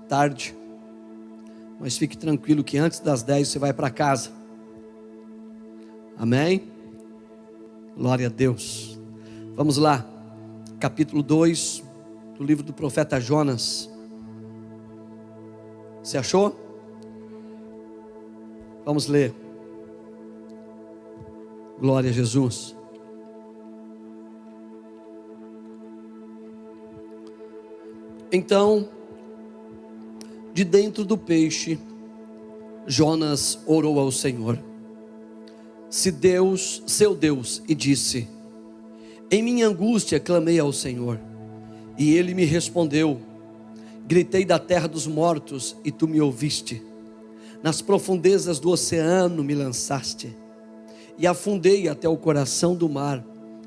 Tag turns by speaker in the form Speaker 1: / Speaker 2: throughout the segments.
Speaker 1: tarde, mas fique tranquilo que antes das 10 você vai para casa. Amém? Glória a Deus. Vamos lá, capítulo 2 do livro do profeta Jonas. Você achou? Vamos ler. Glória a Jesus. Então, de dentro do peixe, Jonas orou ao Senhor, seu Deus, e disse: em minha angústia clamei ao Senhor, e Ele me respondeu. Gritei da terra dos mortos, e Tu me ouviste. Nas profundezas do oceano me lançaste, e afundei até o coração do mar.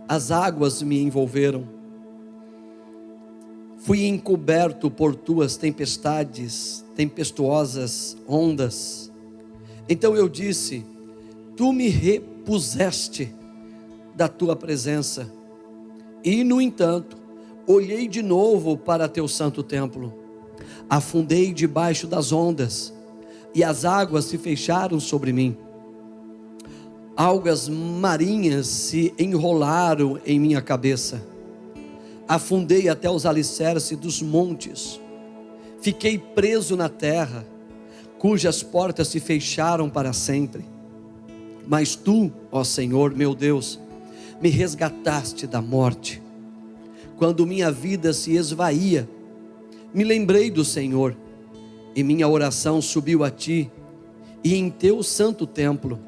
Speaker 1: As águas me envolveram. Fui encoberto por Tuas tempestuosas ondas. Então eu disse: Tu me repuseste da Tua presença. E no entanto, olhei de novo para Teu santo templo. Afundei debaixo das ondas, e as águas se fecharam sobre mim. Algas marinhas se enrolaram em minha cabeça. Afundei até os alicerces dos montes. Fiquei preso na terra, cujas portas se fecharam para sempre. Mas Tu, ó Senhor meu Deus, me resgataste da morte. Quando minha vida se esvaía, me lembrei do Senhor, e minha oração subiu a Ti, e em Teu santo templo.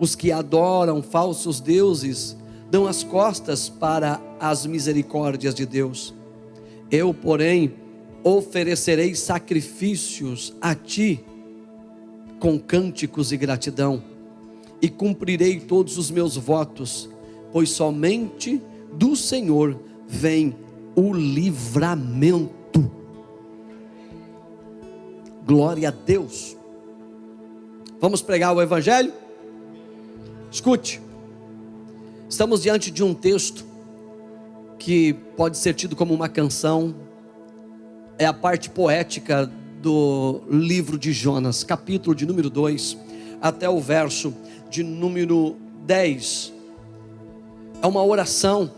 Speaker 1: Os que adoram falsos deuses dão as costas para as misericórdias de Deus. Eu, porém, oferecerei sacrifícios a Ti com cânticos de gratidão, e cumprirei todos os meus votos, pois somente do Senhor vem o livramento. Glória a Deus. Vamos pregar o Evangelho? Escute. Estamos diante de um texto que pode ser tido como uma canção. É a parte poética do livro de Jonas, capítulo de número 2 até o verso de número 10. É uma oração,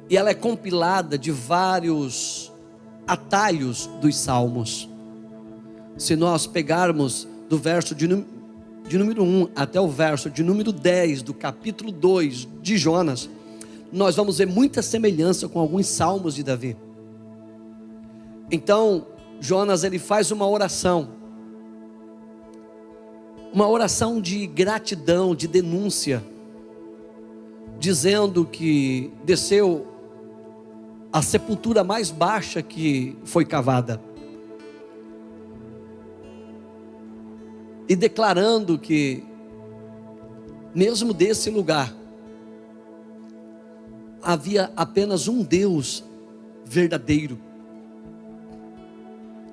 Speaker 1: e ela é compilada de vários atalhos dos salmos. Se nós pegarmos do verso de número 1 até o verso de número 10 do capítulo 2 de Jonas, nós vamos ver muita semelhança com alguns salmos de Davi. Então, Jonas, ele faz uma oração de gratidão, de denúncia, dizendo que desceu a sepultura mais baixa que foi cavada, e declarando que mesmo desse lugar havia apenas um Deus verdadeiro,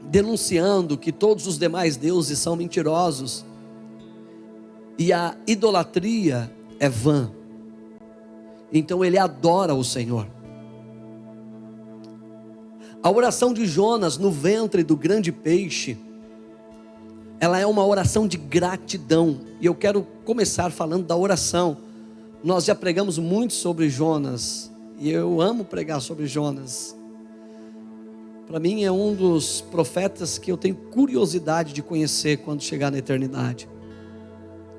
Speaker 1: denunciando que todos os demais deuses são mentirosos e a idolatria é vã. Então ele adora o Senhor. A oração de Jonas no ventre do grande peixe, ela é uma oração de gratidão. E eu quero começar falando da oração. Nós já pregamos muito sobre Jonas, e eu amo pregar sobre Jonas. Para mim é um dos profetas que eu tenho curiosidade de conhecer quando chegar na eternidade.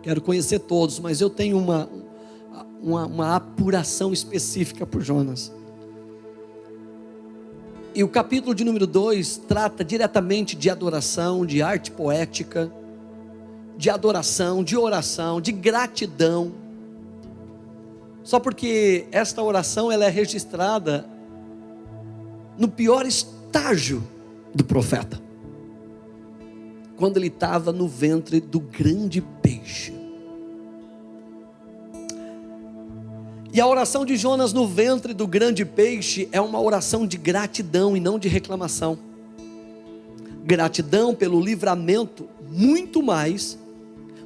Speaker 1: Quero conhecer todos, mas eu tenho uma apuração específica por Jonas. E o capítulo de número 2 trata diretamente de adoração, de arte poética, de adoração, de oração, de gratidão. Só porque esta oração ela é registrada no pior estágio do profeta, quando ele estava no ventre do grande peixe. E a oração de Jonas no ventre do grande peixe é uma oração de gratidão e não de reclamação. Gratidão pelo livramento, muito mais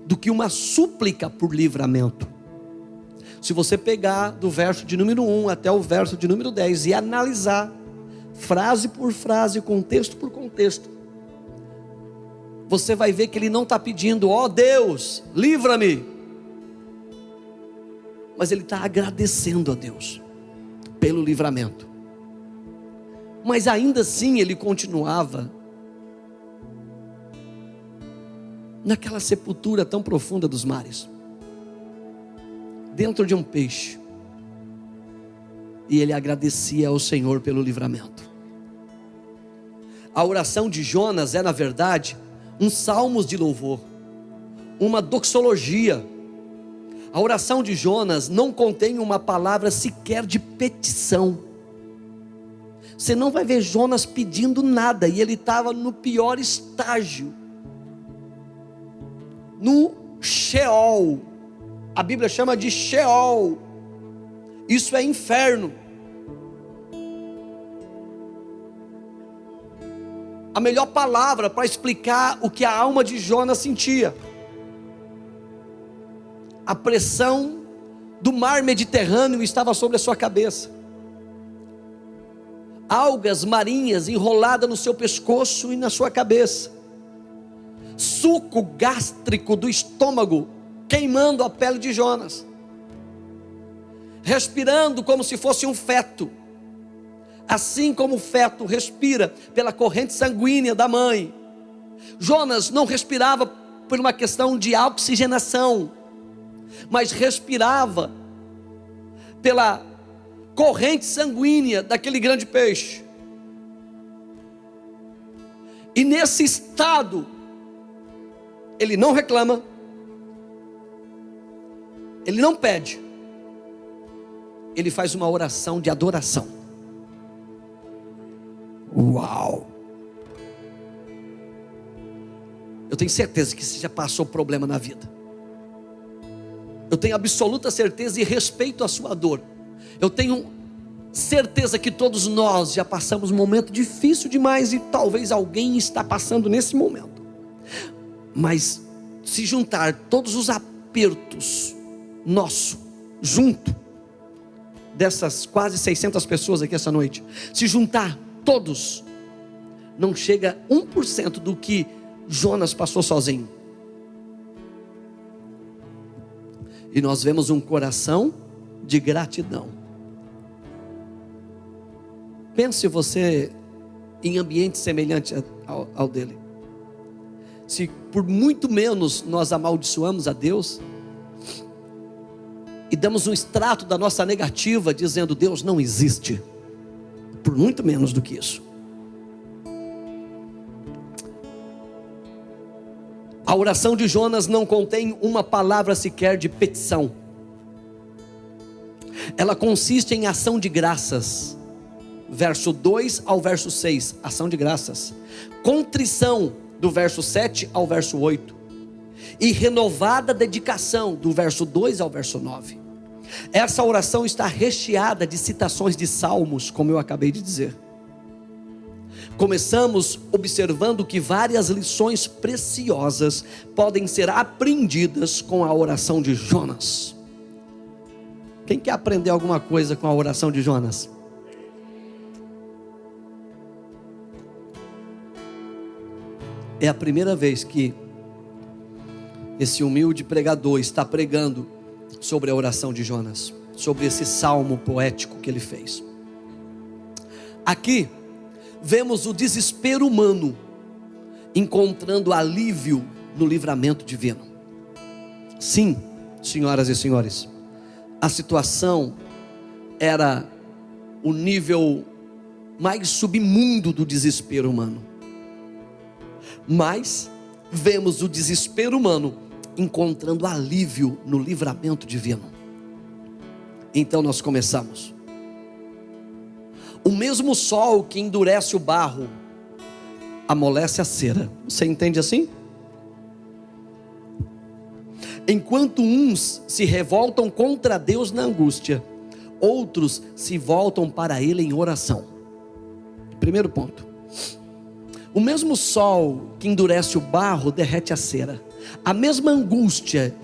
Speaker 1: do que uma súplica por livramento. Se você pegar do verso de número 1 até o verso de número 10 e analisar frase por frase, contexto por contexto, você vai ver que ele não está pedindo, ó Deus, livra-me, mas ele está agradecendo a Deus pelo livramento. Mas ainda assim ele continuava naquela sepultura tão profunda dos mares, dentro de um peixe, e ele agradecia ao Senhor pelo livramento. A oração de Jonas é, na verdade, um salmos de louvor, uma doxologia. A oração de Jonas não contém uma palavra sequer de petição. Você não vai ver Jonas pedindo nada, e ele estava no pior estágio, no Sheol. A Bíblia chama de Sheol, isso é inferno. A melhor palavra para explicar o que a alma de Jonas sentia: a pressão do mar Mediterrâneo estava sobre a sua cabeça, algas marinhas enroladas no seu pescoço e na sua cabeça, suco gástrico do estômago queimando a pele de Jonas, respirando como se fosse um feto, assim como o feto respira pela corrente sanguínea da mãe. Jonas não respirava por uma questão de oxigenação, mas respirava pela corrente sanguínea daquele grande peixe. E nesse estado, ele não reclama, ele não pede, ele faz uma oração de adoração. Uau! Eu tenho certeza que você já passou problema na vida. Eu tenho absoluta certeza e respeito a sua dor. Eu tenho certeza que todos nós já passamos um momento difícil demais, e talvez alguém está passando nesse momento. Mas se juntar todos os apertos nosso, junto dessas quase 600 pessoas aqui essa noite, se juntar todos, não chega 1% do que Jonas passou sozinho. E nós vemos um coração de gratidão. Pense você em ambiente semelhante ao dele. Se por muito menos nós amaldiçoamos a Deus e damos um extrato da nossa negativa dizendo Deus não existe, por muito menos do que isso. A oração de Jonas não contém uma palavra sequer de petição. Ela consiste em ação de graças. Verso 2 ao verso 6, ação de graças. Contrição, do verso 7 ao verso 8. E renovada dedicação, do verso 2 ao verso 9. Essa oração está recheada de citações de salmos, como eu acabei de dizer. Começamos observando que várias lições preciosas podem ser aprendidas com a oração de Jonas. Quem quer aprender alguma coisa com a oração de Jonas? É a primeira vez que esse humilde pregador está pregando sobre a oração de Jonas, sobre esse salmo poético que ele fez. Aqui vemos o desespero humano encontrando alívio no livramento divino. Sim, senhoras e senhores, a situação era o nível mais submundo do desespero humano. Mas vemos o desespero humano encontrando alívio no livramento divino. Então nós começamos. O mesmo sol que endurece o barro amolece a cera. Você entende assim? Enquanto uns se revoltam contra Deus na angústia, outros se voltam para Ele em oração. Primeiro ponto. O mesmo sol que endurece o barro derrete a cera. A mesma angústia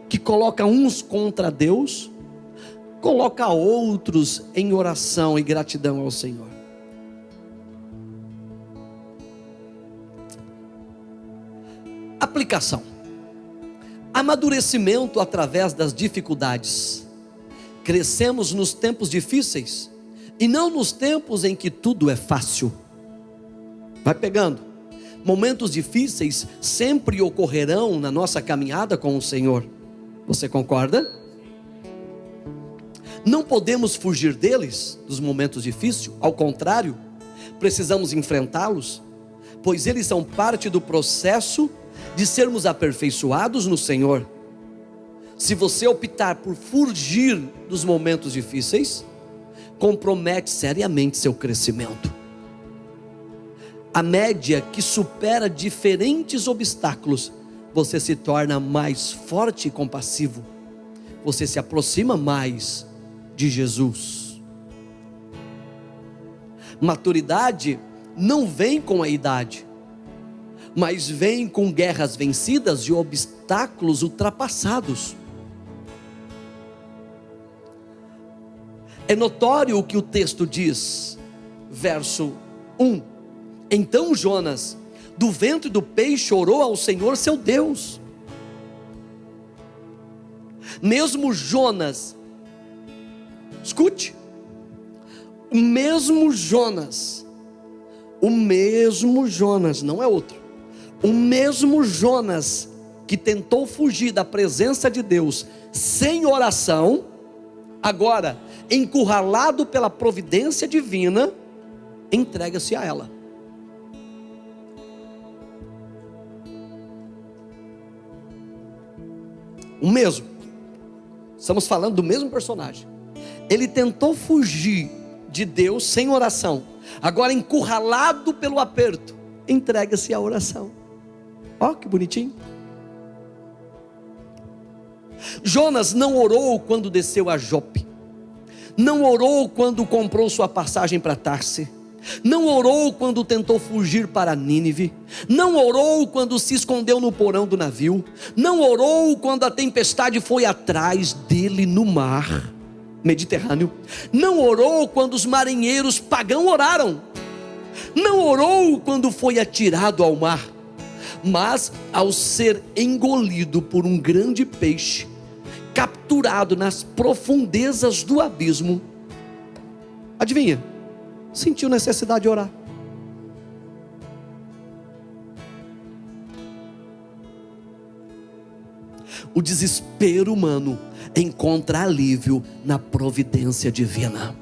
Speaker 1: que coloca uns contra Deus, coloca outros em oração e gratidão ao Senhor. Aplicação: amadurecimento através das dificuldades. Crescemos nos tempos difíceis e não nos tempos em que tudo é fácil. Vai pegando. Momentos difíceis sempre ocorrerão na nossa caminhada com o Senhor. Você concorda? Não podemos fugir deles, dos momentos difíceis. Ao contrário, precisamos enfrentá-los, pois eles são parte do processo de sermos aperfeiçoados no Senhor. Se você optar por fugir dos momentos difíceis, compromete seriamente seu crescimento. À medida que supera diferentes obstáculos, você se torna mais forte e compassivo. Você se aproxima mais de Jesus. Maturidade não vem com a idade, mas vem com guerras vencidas e obstáculos ultrapassados. É notório o que o texto diz, verso 1. Então Jonas, do ventre do peixe, orou ao Senhor seu Deus. Mesmo Jonas, escute, o mesmo Jonas, não é outro, o mesmo Jonas que tentou fugir da presença de Deus sem oração, agora, encurralado pela providência divina, entrega-se a ela. O mesmo, estamos falando do mesmo personagem. Ele tentou fugir de Deus sem oração, agora encurralado pelo aperto, entrega-se à oração. Ó, que bonitinho. Jonas não orou quando desceu a Jope, não orou quando comprou sua passagem para Tarse, não orou quando tentou fugir para Nínive, não orou quando se escondeu no porão do navio, não orou quando a tempestade foi atrás dele no mar Mediterrâneo, não orou quando os marinheiros pagãos oraram, não orou quando foi atirado ao mar, mas ao ser engolido por um grande peixe, capturado nas profundezas do abismo, adivinha? Sentiu necessidade de orar. O desespero humano encontra alívio na providência divina.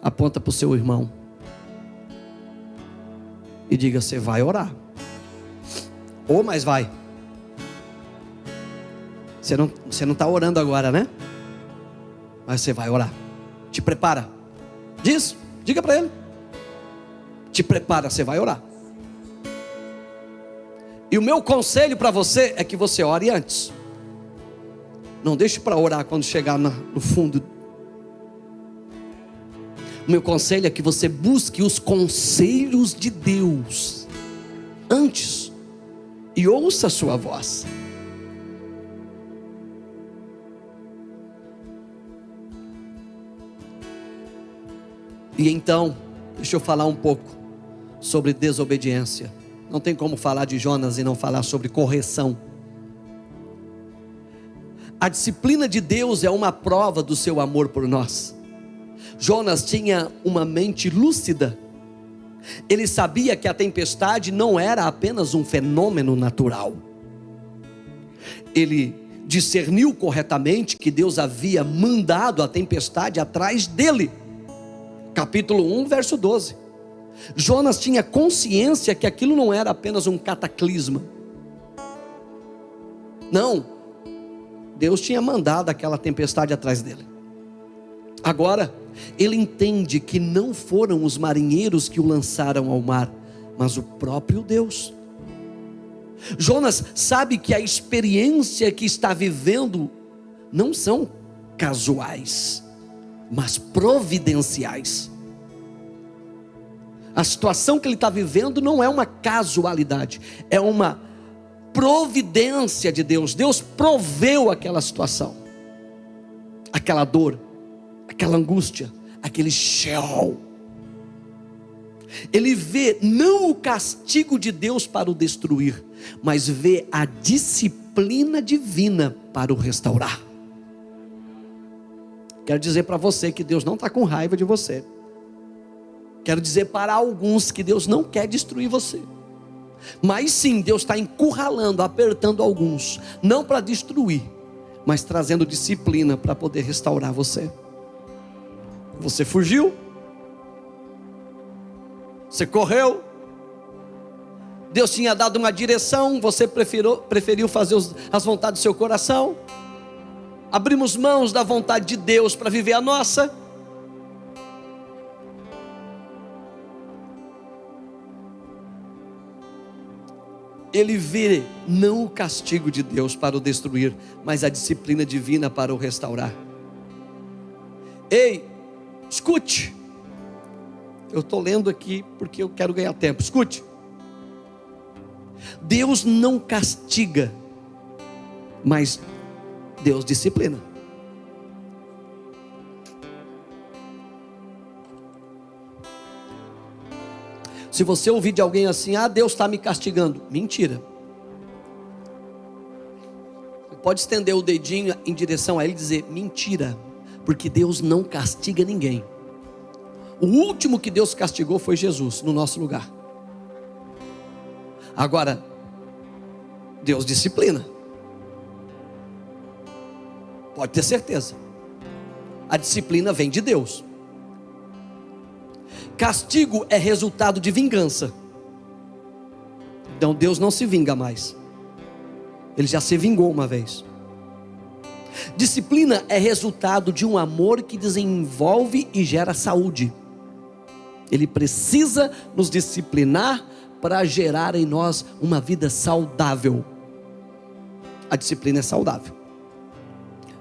Speaker 1: Aponta para o seu irmão e diga: você vai orar. Ou mais vai. Você não está orando agora, né? Mas você vai orar. Te prepara. Diga para ele. Te prepara, você vai orar. E o meu conselho para você é que você ore antes. Não deixe para orar quando chegar no fundo. O meu conselho é que você busque os conselhos de Deus antes e ouça a sua voz. E então, deixa eu falar um pouco sobre desobediência. Não tem como falar de Jonas e não falar sobre correção. A disciplina de Deus é uma prova do seu amor por nós. Jonas tinha uma mente lúcida. Ele sabia que a tempestade não era apenas um fenômeno natural. Ele discerniu corretamente que Deus havia mandado a tempestade atrás dele. Capítulo 1, verso 12. Jonas tinha consciência que aquilo não era apenas um cataclisma. Não, Deus tinha mandado aquela tempestade atrás dele. Agora, ele entende que não foram os marinheiros que o lançaram ao mar, mas o próprio Deus. Jonas sabe que a experiência que está vivendo não são casuais, mas providenciais. A situação que ele está vivendo não é uma casualidade, é uma providência de Deus. Deus proveu aquela situação, aquela dor, aquela angústia, aquele Sheol. Ele vê não o castigo de Deus para o destruir, mas vê a disciplina divina para o restaurar. Quero dizer para você que Deus não está com raiva de você. Quero dizer para alguns que Deus não quer destruir você. Mas sim, Deus está encurralando, apertando alguns. Não para destruir, mas trazendo disciplina para poder restaurar você. Você fugiu. Você correu. Deus tinha dado uma direção, você preferiu fazer as vontades do seu coração. Abrimos mãos da vontade de Deus para viver a nossa. Ele vê não o castigo de Deus para o destruir, mas a disciplina divina para o restaurar. Ei, escute. Eu estou lendo aqui porque eu quero ganhar tempo. Escute. Deus não castiga, mas Deus disciplina. Se você ouvir de alguém assim, Deus está me castigando. Mentira. Você pode estender o dedinho em direção a ele e dizer, mentira. Porque Deus não castiga ninguém. O último que Deus castigou foi Jesus, no nosso lugar. Agora, Deus disciplina. Pode ter certeza. A disciplina vem de Deus. Castigo é resultado de vingança. Então Deus não se vinga mais. Ele já se vingou uma vez. Disciplina é resultado de um amor que desenvolve e gera saúde. Ele precisa nos disciplinar para gerar em nós uma vida saudável. A disciplina é saudável.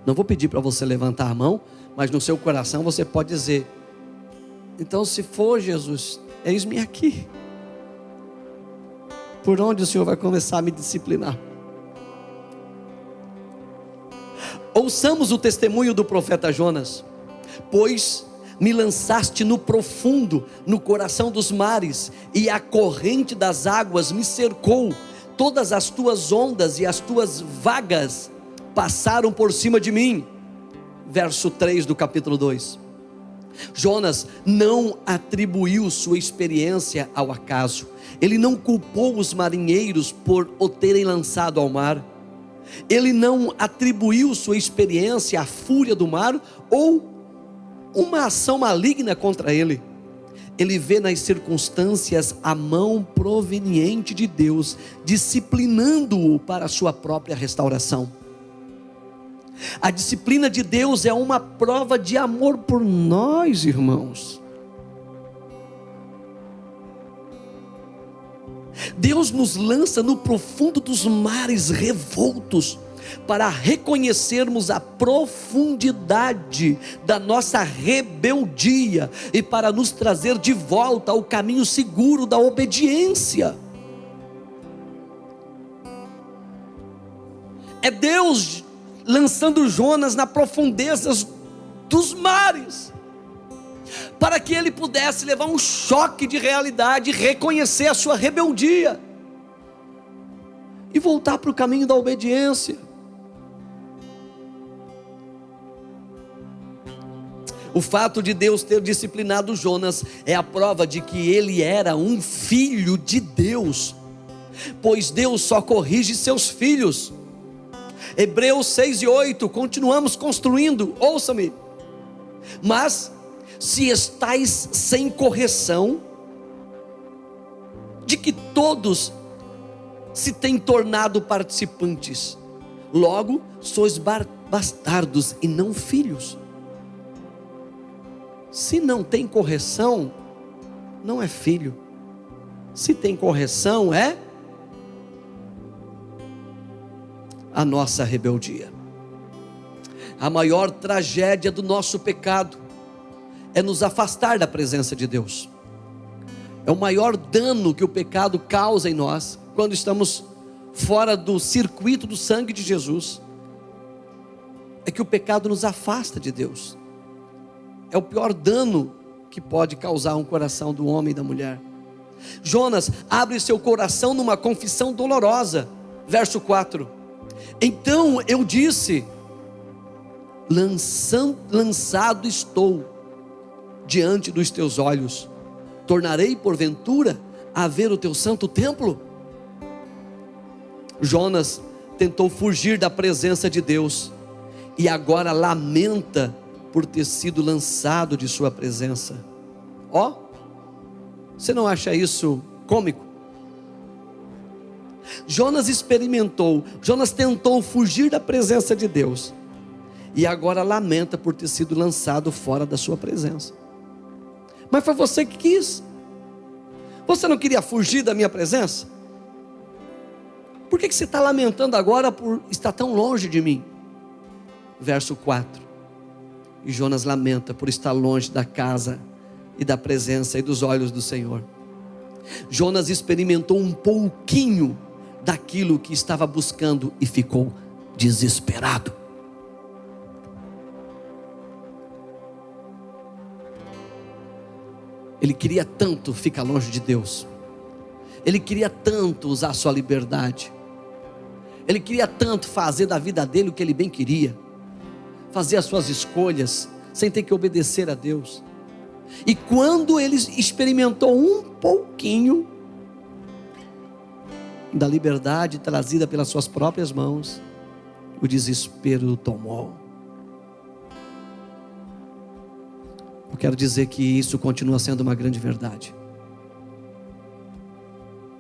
Speaker 1: Não vou pedir para você levantar a mão, mas no seu coração você pode dizer, então se for Jesus, eis-me aqui. Por onde o Senhor vai começar a me disciplinar? Ouçamos o testemunho do profeta Jonas. Pois me lançaste no profundo, no coração dos mares, e a corrente das águas me cercou. Todas as tuas ondas e as tuas vagas passaram por cima de mim. Verso 3 do capítulo 2. Jonas não atribuiu sua experiência ao acaso. Ele não culpou os marinheiros por o terem lançado ao mar. Ele não atribuiu sua experiência à fúria do mar ou uma ação maligna contra ele. Ele vê nas circunstâncias a mão proveniente de Deus, disciplinando-o para a sua própria restauração. A disciplina de Deus é uma prova de amor por nós, irmãos. Deus nos lança no profundo dos mares revoltos, para reconhecermos a profundidade da nossa rebeldia e para nos trazer de volta ao caminho seguro da obediência. É Deus lançando Jonas nas profundezas dos mares, para que ele pudesse levar um choque de realidade, reconhecer a sua rebeldia e voltar para o caminho da obediência. O fato de Deus ter disciplinado Jonas é a prova de que ele era um filho de Deus, pois Deus só corrige seus filhos. Hebreus 6:8, continuamos construindo, ouça-me. Mas se estais sem correção, de que todos se têm tornado participantes, logo sois bastardos e não filhos. Se não tem correção, não é filho. Se tem correção, é a nossa rebeldia. A maior tragédia do nosso pecado é nos afastar da presença de Deus. É o maior dano que o pecado causa em nós, quando estamos fora do circuito do sangue de Jesus, é que o pecado nos afasta de Deus. É o pior dano que pode causar um coração do homem e da mulher. Jonas abre seu coração numa confissão dolorosa. Verso 4: então eu disse: lançado estou diante dos teus olhos, tornarei porventura a ver o teu santo templo? Jonas tentou fugir da presença de Deus, e agora lamenta por ter sido lançado de sua presença. Você não acha isso cômico? Jonas tentou fugir da presença de Deus, e agora lamenta por ter sido lançado fora da sua presença. Mas foi você que quis. Você não queria fugir da minha presença? Por que você está lamentando agora por estar tão longe de mim? Verso 4: e Jonas lamenta por estar longe da casa e da presença e dos olhos do Senhor. Jonas experimentou um pouquinho daquilo que estava buscando e ficou desesperado. Ele queria tanto ficar longe de Deus, ele queria tanto usar a sua liberdade, ele queria tanto fazer da vida dele o que ele bem queria, fazer as suas escolhas sem ter que obedecer a Deus. E quando ele experimentou um pouquinho da liberdade trazida pelas suas próprias mãos, o desespero o tomou. Eu quero dizer que isso continua sendo uma grande verdade.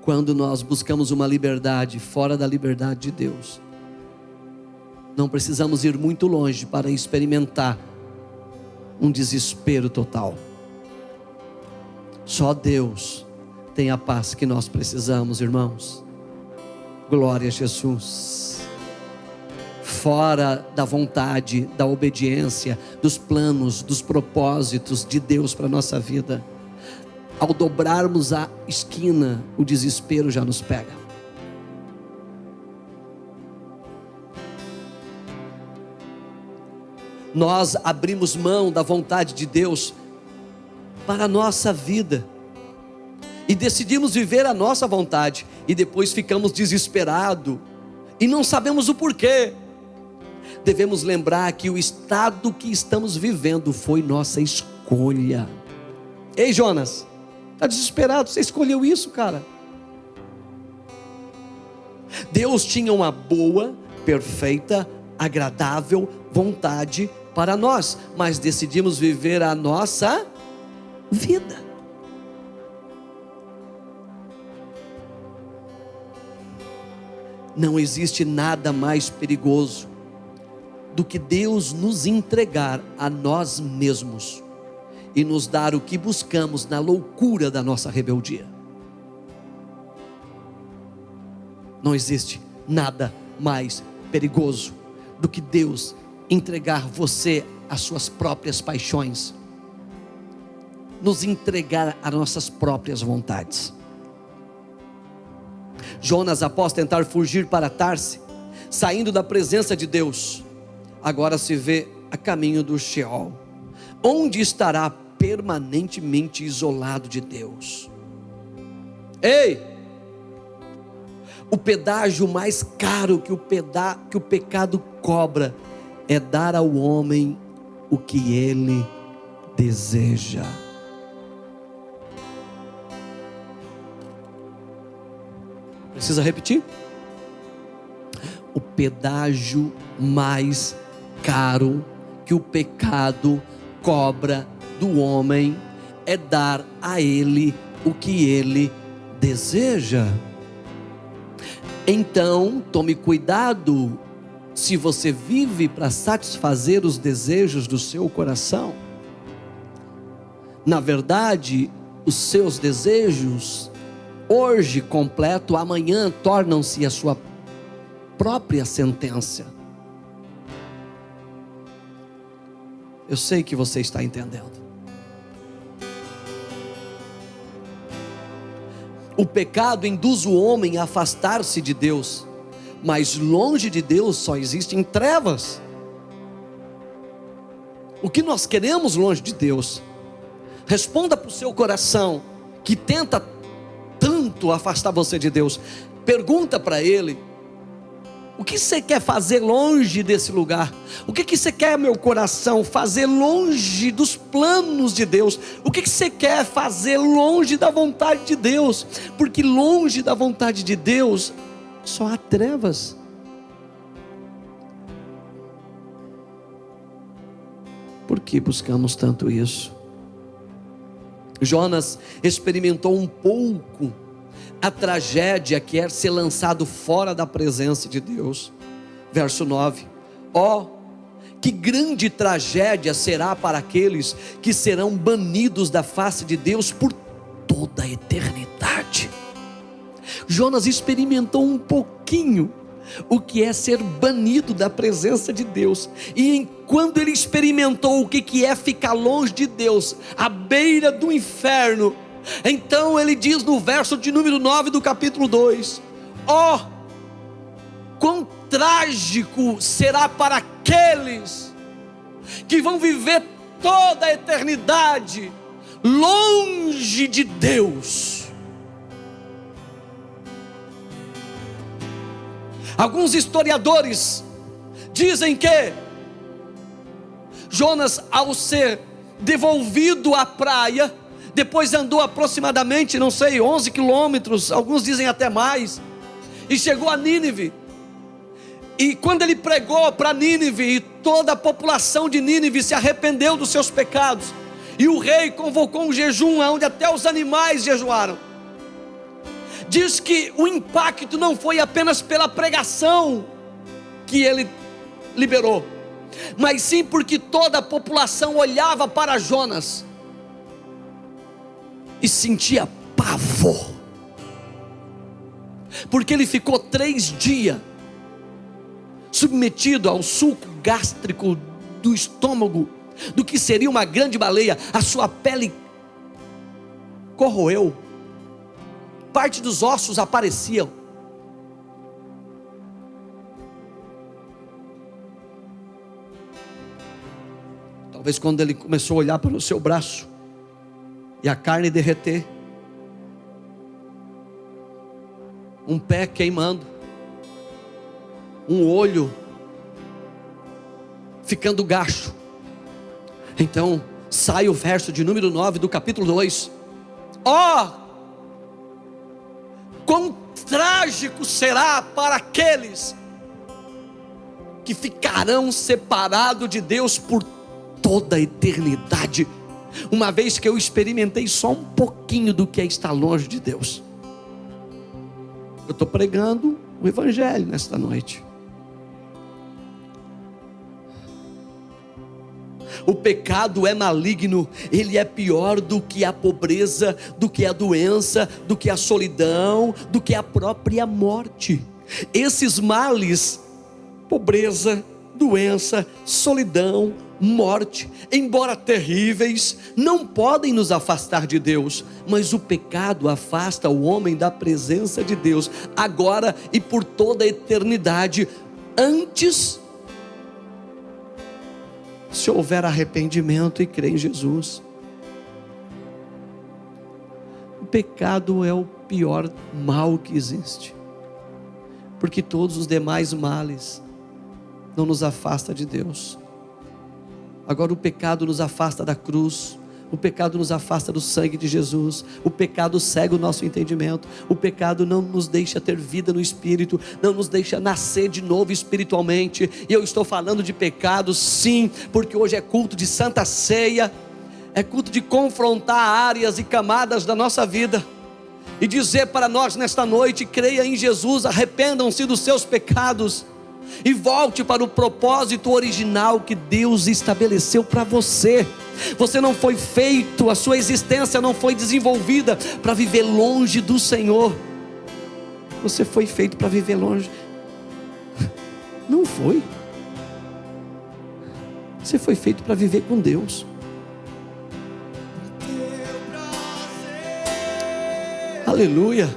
Speaker 1: Quando nós buscamos uma liberdade fora da liberdade de Deus, não precisamos ir muito longe para experimentar um desespero total. Só Deus tem a paz que nós precisamos, irmãos. Glória a Jesus. Fora da vontade, da obediência, dos planos, dos propósitos de Deus para a nossa vida, ao dobrarmos a esquina, o desespero já nos pega. Nós abrimos mão da vontade de Deus para a nossa vida e decidimos viver a nossa vontade, e depois ficamos desesperados e não sabemos o porquê. Devemos lembrar que o estado que estamos vivendo foi nossa escolha. Ei, Jonas, está desesperado? Você escolheu isso, cara. Deus tinha uma boa, perfeita, agradável vontade para nós, mas decidimos viver a nossa vida. Não existe nada mais perigoso do que Deus nos entregar a nós mesmos e nos dar o que buscamos na loucura da nossa rebeldia. Não existe nada mais perigoso do que Deus entregar você às suas próprias paixões, nos entregar a nossas próprias vontades. Jonas, após tentar fugir para Tarse, saindo da presença de Deus, agora se vê a caminho do Sheol, onde estará permanentemente isolado de Deus. Ei! O pedágio mais caro que o pecado cobra é dar ao homem o que ele deseja. Precisa repetir? O pedágio mais caro que o pecado cobra do homem é dar a ele o que ele deseja. Então, tome cuidado se você vive para satisfazer os desejos do seu coração. Na verdade, os seus desejos, hoje completo, amanhã tornam-se a sua própria sentença. Eu sei que você está entendendo. O pecado induz o homem a afastar-se de Deus, mas longe de Deus só existem trevas. O que nós queremos longe de Deus? Responda para o seu coração, que tenta muito afastar você de Deus. Pergunta para ele: o que você quer fazer longe desse lugar? O que você quer, meu coração, fazer longe dos planos de Deus? O que você quer fazer longe da vontade de Deus? Porque longe da vontade de Deus só há trevas. Por que buscamos tanto isso? Jonas experimentou um pouco a tragédia que é ser lançado fora da presença de Deus. Verso 9: que grande tragédia será para aqueles que serão banidos da face de Deus por toda a eternidade. Jonas experimentou um pouquinho o que é ser banido da presença de Deus, e quando ele experimentou o que é ficar longe de Deus, à beira do inferno, então ele diz no verso de número 9 do capítulo 2: quão trágico será para aqueles que vão viver toda a eternidade longe de Deus. Alguns historiadores dizem que Jonas, ao ser devolvido à praia, depois andou aproximadamente, 11 quilômetros, alguns dizem até mais, e chegou a Nínive. E quando ele pregou para Nínive, e toda a população de Nínive se arrependeu dos seus pecados, e o rei convocou um jejum, onde até os animais jejuaram. Diz que o impacto não foi apenas pela pregação que ele liberou, mas sim porque toda a população olhava para Jonas e sentia pavor, porque ele ficou 3 dias submetido ao suco gástrico do estômago do que seria uma grande baleia. A sua pele corroeu, parte dos ossos apareciam. Talvez quando ele começou a olhar para o seu braço e a carne derreter, um pé queimando, um olho ficando gacho, então sai o verso de número 9 do capítulo 2: quão trágico será para aqueles que ficarão separados de Deus por toda a eternidade. Uma vez que eu experimentei só um pouquinho do que é estar longe de Deus. Eu estou pregando o Evangelho nesta noite. O pecado é maligno, ele é pior do que a pobreza, do que a doença, do que a solidão, do que a própria morte. Esses males, pobreza, doença, solidão, morte, embora terríveis, não podem nos afastar de Deus, mas o pecado afasta o homem da presença de Deus, agora e por toda a eternidade, antes, se houver arrependimento e crer em Jesus. O pecado é o pior mal que existe, porque todos os demais males não nos afasta de Deus. Agora o pecado nos afasta da cruz, o pecado nos afasta do sangue de Jesus, o pecado cega o nosso entendimento, o pecado não nos deixa ter vida no Espírito, não nos deixa nascer de novo espiritualmente. E eu estou falando de pecado sim, porque hoje é culto de Santa Ceia, é culto de confrontar áreas e camadas da nossa vida, e dizer para nós nesta noite: creia em Jesus, arrependam-se dos seus pecados, e volte para o propósito original que Deus estabeleceu para você. Você não foi feito, a sua existência não foi desenvolvida para viver longe do Senhor. Você foi feito para viver longe. Não foi. Você foi feito para viver com Deus. Aleluia.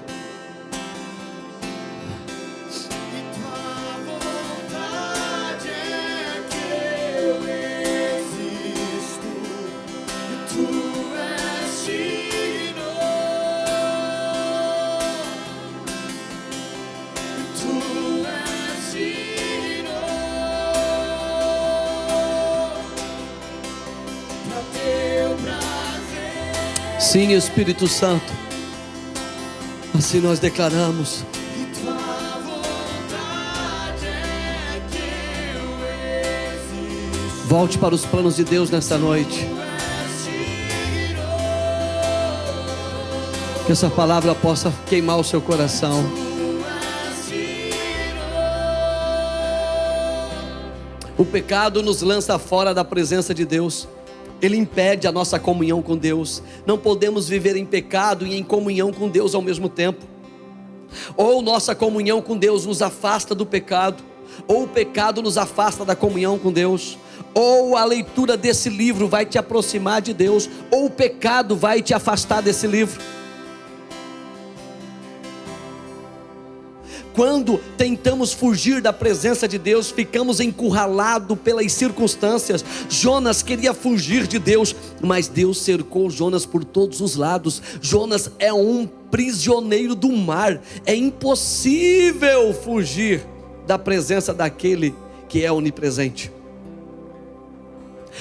Speaker 1: Sim, Espírito Santo, assim nós declaramos. Volte para os planos de Deus nesta noite. Que essa palavra possa queimar o seu coração. O pecado nos lança fora da presença de Deus. Ele impede a nossa comunhão com Deus. Não podemos viver em pecado e em comunhão com Deus ao mesmo tempo. Ou nossa comunhão com Deus nos afasta do pecado, ou o pecado nos afasta da comunhão com Deus. Ou a leitura desse livro vai te aproximar de Deus, ou o pecado vai te afastar desse livro. Quando tentamos fugir da presença de Deus, ficamos encurralados pelas circunstâncias. Jonas queria fugir de Deus, mas Deus cercou Jonas por todos os lados. Jonas é um prisioneiro do mar. É impossível fugir da presença daquele que é onipresente.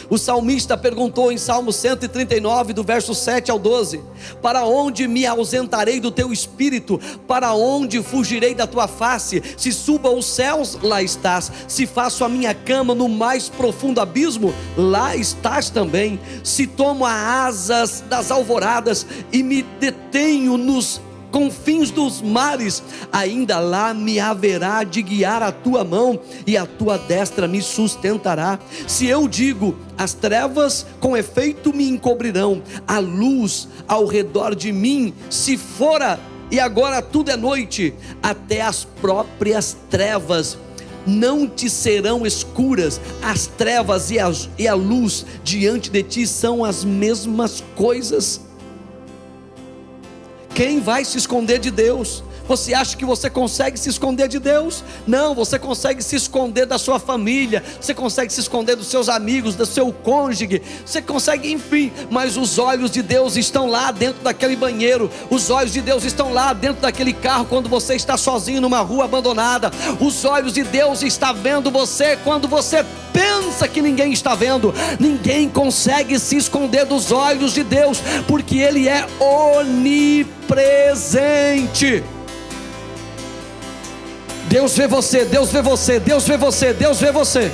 Speaker 1: O salmista perguntou em Salmo 139, do verso 7 ao 12: para onde me ausentarei do teu espírito? Para onde fugirei da tua face? Se suba aos céus, lá estás. Se faço a minha cama no mais profundo abismo, lá estás também. Se tomo as asas das alvoradas e me detenho nos confins dos mares, ainda lá me haverá de guiar a tua mão, e a tua destra me sustentará. Se eu digo, as trevas com efeito me encobrirão, a luz ao redor de mim se fora, e agora tudo é noite, até as próprias trevas não te serão escuras. As trevas e a luz diante de ti são as mesmas coisas. Quem vai se esconder de Deus? Você acha que você consegue se esconder de Deus? Não, você consegue se esconder da sua família, você consegue se esconder dos seus amigos, do seu cônjuge, você consegue, enfim, mas os olhos de Deus estão lá dentro daquele banheiro, os olhos de Deus estão lá dentro daquele carro quando você está sozinho numa rua abandonada, os olhos de Deus estão vendo você quando você pensa que ninguém está vendo. Ninguém consegue se esconder dos olhos de Deus, porque Ele é onipresente. Deus vê você, Deus vê você, Deus vê você, Deus vê você.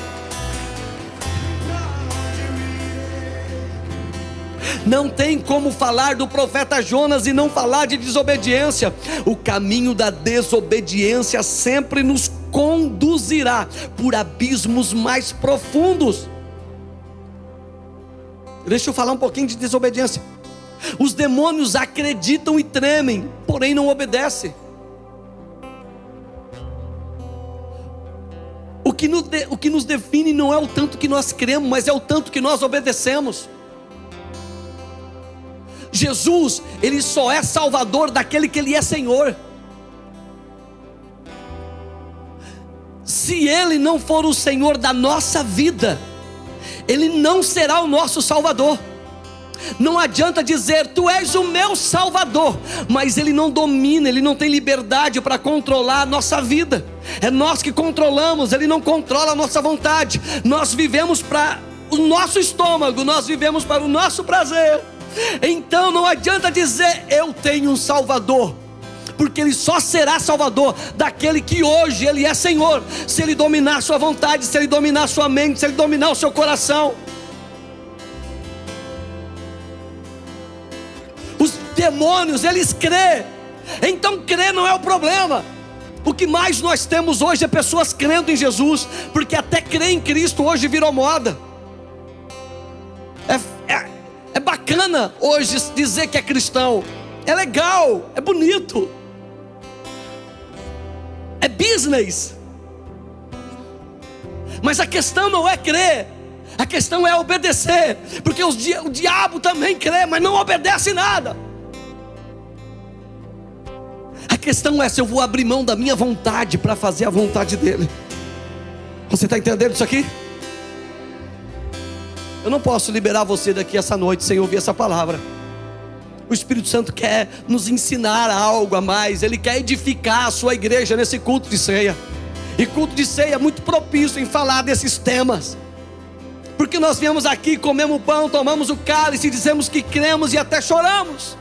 Speaker 1: Não tem como falar do profeta Jonas e não falar de desobediência. O caminho da desobediência sempre nos conduzirá por abismos mais profundos. Deixa eu falar um pouquinho de desobediência. Os demônios acreditam e tremem, porém não obedecem. O que nos define não é o tanto que nós cremos, mas é o tanto que nós obedecemos. Jesus, Ele só é Salvador daquele que Ele é Senhor. Se Ele não for o Senhor da nossa vida, Ele não será o nosso Salvador. Não adianta dizer, tu és o meu Salvador, mas Ele não domina, Ele não tem liberdade para controlar a nossa vida. É nós que controlamos, Ele não controla a nossa vontade. Nós vivemos para o nosso estômago, nós vivemos para o nosso prazer. Então não adianta dizer, eu tenho um Salvador, porque Ele só será Salvador daquele que hoje Ele é Senhor, se Ele dominar a sua vontade, se Ele dominar a sua mente, se Ele dominar o seu coração. Os demônios, eles crêem, então crer não é o problema. O que mais nós temos hoje é pessoas crendo em Jesus, porque até crer em Cristo hoje virou moda. É bacana hoje dizer que é cristão, é legal, é bonito, é business. Mas a questão não é crer, a questão é obedecer, porque o diabo também crê, mas não obedece nada. A questão é se eu vou abrir mão da minha vontade para fazer a vontade dele. Você está entendendo isso aqui? Eu não posso liberar você daqui essa noite sem ouvir essa palavra. O Espírito Santo quer nos ensinar algo a mais. Ele quer edificar a sua igreja nesse culto de ceia. E culto de ceia é muito propício em falar desses temas. Porque nós viemos aqui, comemos o pão, tomamos o cálice, dizemos que cremos e até choramos.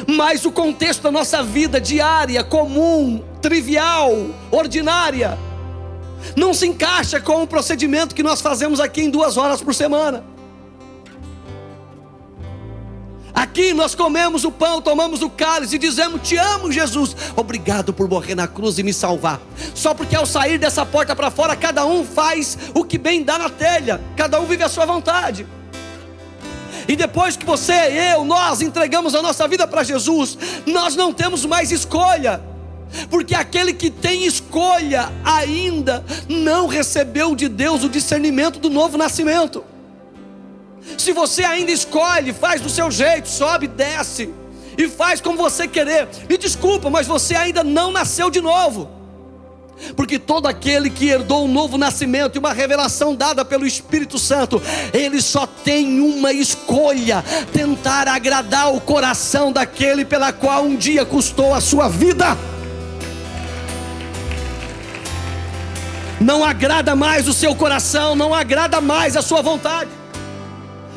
Speaker 1: Mas o contexto da nossa vida diária, comum, trivial, ordinária, não se encaixa com o procedimento que nós fazemos aqui em 2 horas por semana. Aqui nós comemos o pão, tomamos o cálice e dizemos: te amo, Jesus, obrigado por morrer na cruz e me salvar. Só porque ao sair dessa porta para fora, cada um faz o que bem dá na telha, cada um vive a sua vontade. E depois que você, eu, nós entregamos a nossa vida para Jesus, nós não temos mais escolha, porque aquele que tem escolha ainda não recebeu de Deus o discernimento do novo nascimento. Se você ainda escolhe, faz do seu jeito, sobe, desce e faz como você querer, me desculpa, mas você ainda não nasceu de novo. Porque todo aquele que herdou um novo nascimento e uma revelação dada pelo Espírito Santo, ele só tem uma escolha: tentar agradar o coração daquele pela qual um dia custou a sua vida. Não agrada mais o seu coração, não agrada mais a sua vontade,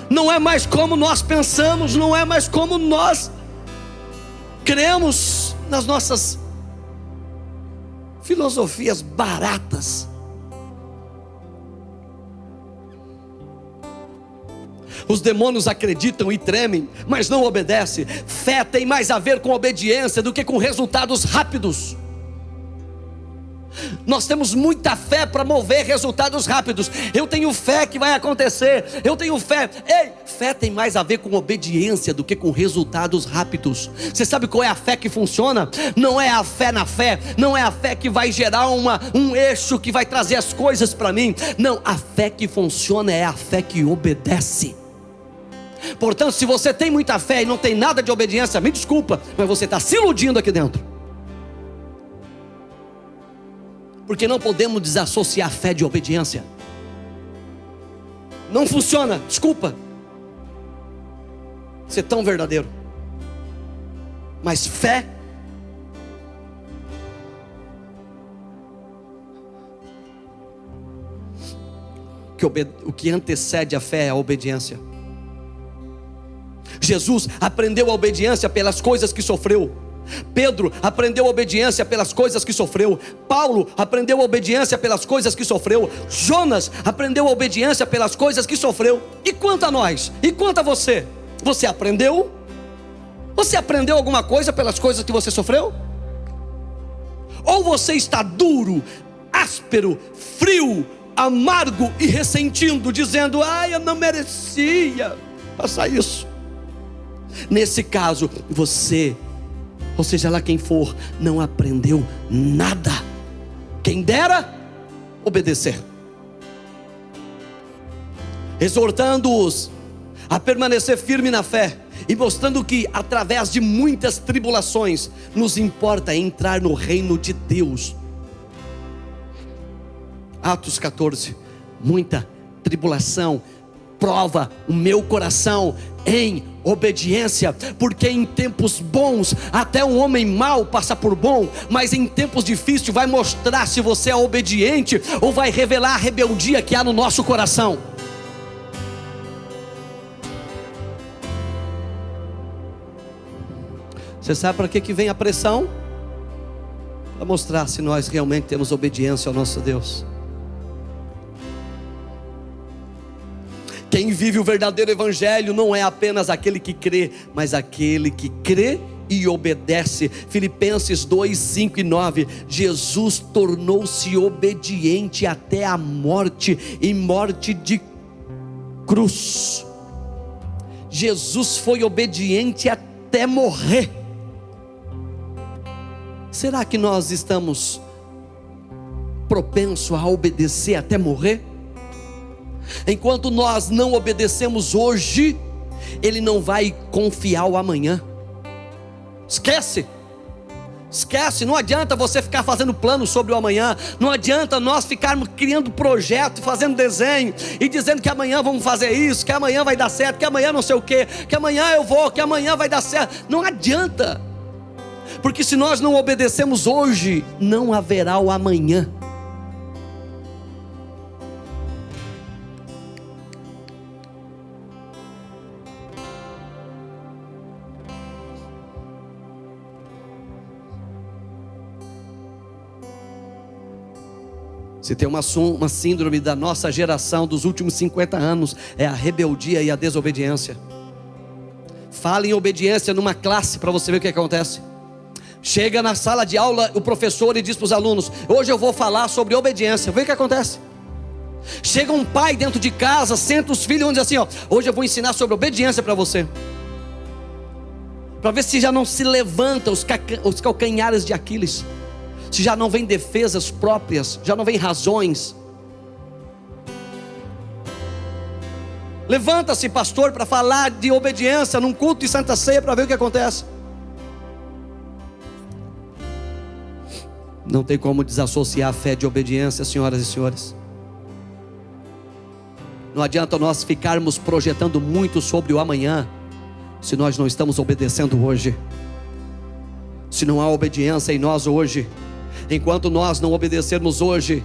Speaker 1: não é mais como nós pensamos, não é mais como nós cremos nas nossas filosofias baratas. Os demônios acreditam e tremem, mas não obedecem. Fé tem mais a ver com obediência do que com resultados rápidos. Nós temos muita fé para mover resultados rápidos. Eu tenho fé que vai acontecer, eu tenho fé. Ei, fé tem mais a ver com obediência do que com resultados rápidos. Você sabe qual é a fé que funciona? Não é a fé na fé, não é a fé que vai gerar um eixo que vai trazer as coisas para mim. Não, a fé que funciona é a fé que obedece. Portanto, se você tem muita fé e não tem nada de obediência, me desculpa, mas você está se iludindo aqui dentro. Porque não podemos desassociar fé de obediência. Não funciona, desculpa ser tão verdadeiro, mas fé o que antecede a fé é a obediência. Jesus aprendeu a obediência pelas coisas que sofreu. Pedro aprendeu a obediência pelas coisas que sofreu. Paulo aprendeu a obediência pelas coisas que sofreu. Jonas aprendeu a obediência pelas coisas que sofreu. E quanto a nós? E quanto a você? Você aprendeu? Você aprendeu alguma coisa pelas coisas que você sofreu? Ou você está duro, áspero, frio, amargo e ressentindo, dizendo: ai, eu não merecia passar isso. Nesse caso, você, ou seja lá quem for, não aprendeu nada. Quem dera obedecer. Exortando-os a permanecer firme na fé, e mostrando que através de muitas tribulações nos importa entrar no reino de Deus. Atos 14, muita tribulação prova o meu coração em obediência, porque em tempos bons até um homem mau passa por bom, mas em tempos difíceis vai mostrar se você é obediente ou vai revelar a rebeldia que há no nosso coração. Você sabe para que vem a pressão? Para mostrar se nós realmente temos obediência ao nosso Deus. Quem vive o verdadeiro evangelho não é apenas aquele que crê, mas aquele que crê e obedece. Filipenses 2, 5 e 9. Jesus tornou-se obediente até a morte, e morte de cruz. Jesus foi obediente até morrer. Será que nós estamos propensos a obedecer até morrer? Enquanto nós não obedecemos hoje, Ele não vai confiar o amanhã. Esquece, não adianta você ficar fazendo planos sobre o amanhã. Não adianta nós ficarmos criando projeto, fazendo desenho e dizendo que amanhã vamos fazer isso, que amanhã vai dar certo, que amanhã não sei o que, que amanhã eu vou, que amanhã vai dar certo. Não adianta, porque se nós não obedecemos hoje, não haverá o amanhã. Se tem uma síndrome da nossa geração dos últimos 50 anos, é a rebeldia e a desobediência. Fala em obediência numa classe para você ver o que acontece. Chega na sala de aula o professor e diz para os alunos: hoje eu vou falar sobre obediência. Vê o que acontece. Chega um pai dentro de casa, senta os filhos e diz assim: ó, hoje eu vou ensinar sobre obediência para você. Para ver se já não se levanta os calcanhares de Aquiles, se já não vem defesas próprias, já não vem razões. Levanta-se, pastor, para falar de obediência num culto de Santa Ceia, para ver o que acontece. Não tem como desassociar a fé de obediência, senhoras e senhores. Não adianta nós ficarmos projetando muito sobre o amanhã, se nós não estamos obedecendo hoje. Se não há obediência em nós hoje, enquanto nós não obedecermos hoje,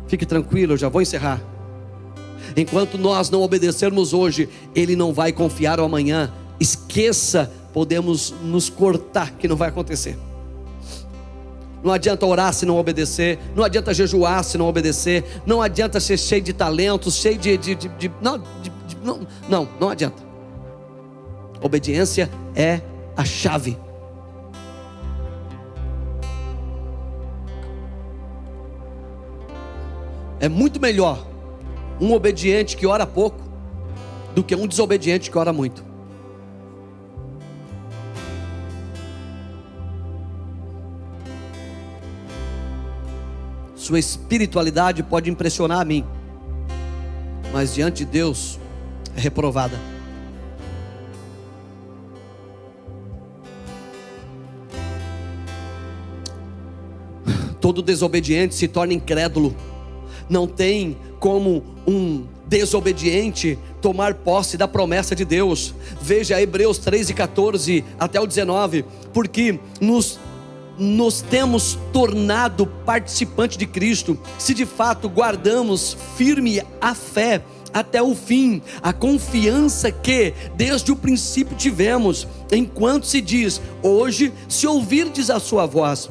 Speaker 1: fique tranquilo, eu já vou encerrar. Enquanto nós não obedecermos hoje, Ele não vai confiar ao amanhã. Esqueça, podemos nos cortar, que não vai acontecer. Não adianta orar se não obedecer, não adianta jejuar se não obedecer, não adianta ser cheio de talentos, cheio não adianta. Obediência é a chave. É muito melhor um obediente que ora pouco do que um desobediente que ora muito. Sua espiritualidade pode impressionar a mim, mas diante de Deus é reprovada. Todo desobediente se torna incrédulo. Não tem como um desobediente tomar posse da promessa de Deus. Veja Hebreus 13:14 até o 19. Porque nos temos tornado participantes de Cristo, se de fato guardamos firme a fé até o fim, a confiança que desde o princípio tivemos, enquanto se diz: hoje, se ouvirdes a sua voz,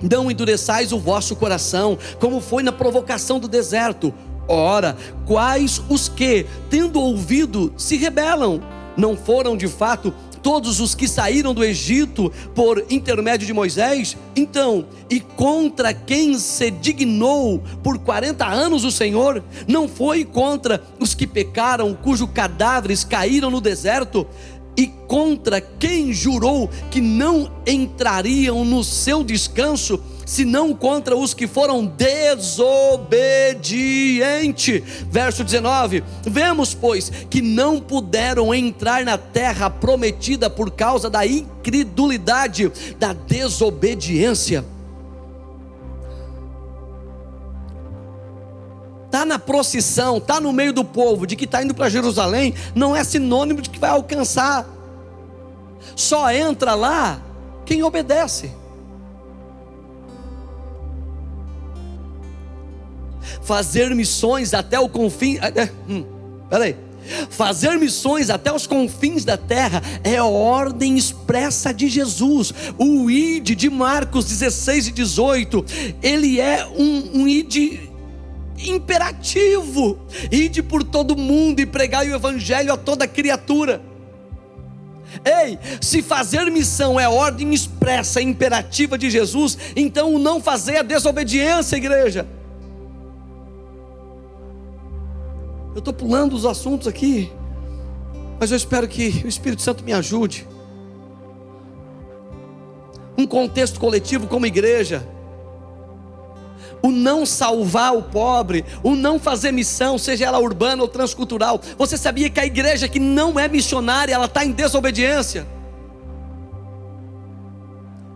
Speaker 1: não endureçais o vosso coração, como foi na provocação do deserto. Ora, quais os que, tendo ouvido, se rebelam? Não foram de fato todos os que saíram do Egito por intermédio de Moisés? Então, e contra quem se dignou por 40 anos o Senhor? Não foi contra os que pecaram, cujos cadáveres caíram no deserto? E contra quem jurou que não entrariam no seu descanso, senão contra os que foram desobedientes? Verso 19: vemos, pois, que não puderam entrar na terra prometida por causa da incredulidade, da desobediência. Está na procissão, está no meio do povo, de que está indo para Jerusalém, não é sinônimo de que vai alcançar. Só entra lá quem obedece. Fazer missões até o confim. Fazer missões até os confins da terra é a ordem expressa de Jesus. O id de Marcos 16 e 18, ele é um id imperativo. Ide por todo mundo e pregai o evangelho a toda criatura. Ei, se fazer missão é ordem expressa e imperativa de Jesus, então o não fazer é desobediência, igreja. Eu estou pulando os assuntos aqui, mas eu espero que o Espírito Santo me ajude. Um contexto coletivo como igreja, o não salvar o pobre, o não fazer missão, seja ela urbana ou transcultural. Você sabia que a igreja que não é missionária, ela está em desobediência?